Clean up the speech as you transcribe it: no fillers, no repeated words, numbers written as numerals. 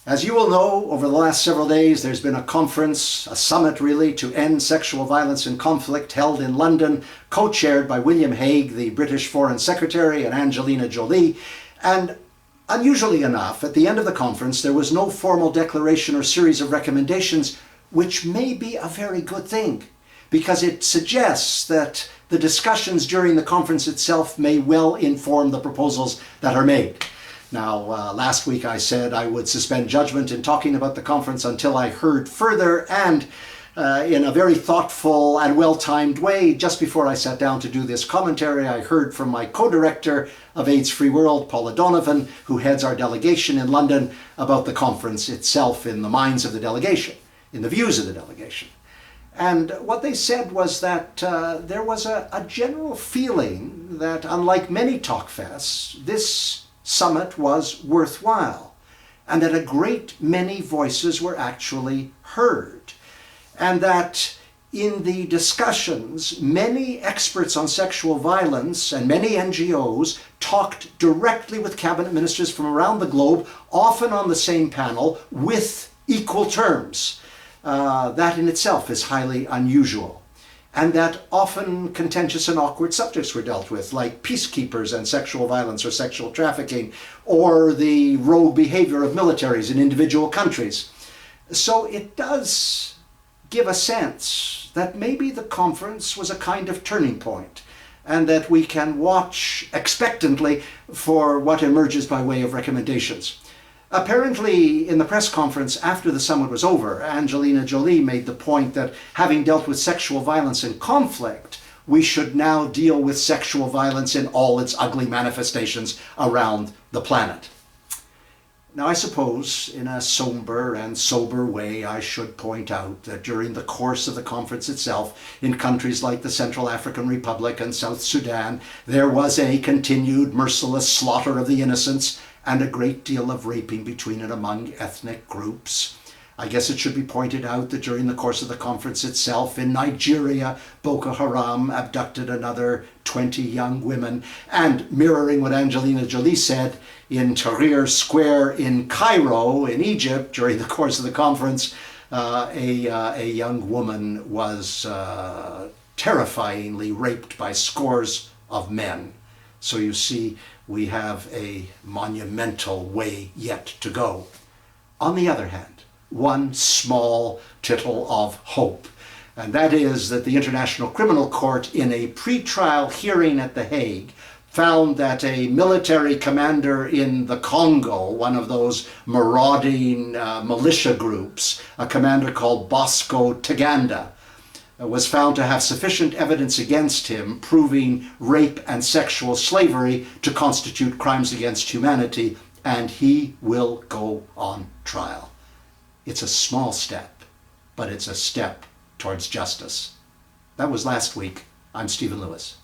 As you will know, over the last several days there's been a conference, a summit really, to end sexual violence and conflict held in London, co-chaired by William Hague, the British Foreign Secretary, and Angelina Jolie. And unusually enough, at the end of the conference there was no formal declaration or series of recommendations, which may be a very good thing, because it suggests that the discussions during the conference itself may well inform the proposals that are made. Now, last week I said I would suspend judgment in talking about the conference until I heard further, and in a very thoughtful and well-timed way, just before I sat down to do this commentary, I heard from my co-director of AIDS Free World, Paula Donovan, who heads our delegation in London, about the conference itself in the minds of the delegation, in the views of the delegation. And what they said was that there was a general feeling that, unlike many talkfests, this summit was worthwhile, and that a great many voices were actually heard, and that in the discussions many experts on sexual violence and many NGOs talked directly with cabinet ministers from around the globe, often on the same panel, with equal terms. That in itself is highly unusual. And that often contentious and awkward subjects were dealt with, like peacekeepers and sexual violence or sexual trafficking, or the rogue behavior of militaries in individual countries. So it does give a sense that maybe the conference was a kind of turning point, and that we can watch expectantly for what emerges by way of recommendations. Apparently, in the press conference after the summit was over, Angelina Jolie made the point that having dealt with sexual violence and conflict, we should now deal with sexual violence in all its ugly manifestations around the planet. Now, I suppose, in a somber and sober way, I should point out that during the course of the conference itself, in countries like the Central African Republic and South Sudan, there was a continued merciless slaughter of the innocents, and a great deal of raping between and among ethnic groups. I guess it should be pointed out that during the course of the conference itself, in Nigeria, Boko Haram abducted another 20 young women, and mirroring what Angelina Jolie said, in Tahrir Square in Cairo, in Egypt, during the course of the conference, a young woman was terrifyingly raped by scores of men. So you see, we have a monumental way yet to go. On the other hand, one small tittle of hope, and that is that the International Criminal Court, in a pre-trial hearing at The Hague, found that a military commander in the Congo, one of those marauding militia groups, a commander called Bosco Ntaganda, was found to have sufficient evidence against him proving rape and sexual slavery to constitute crimes against humanity, and he will go on trial. It's a small step, but it's a step towards justice. That was last week. I'm Stephen Lewis.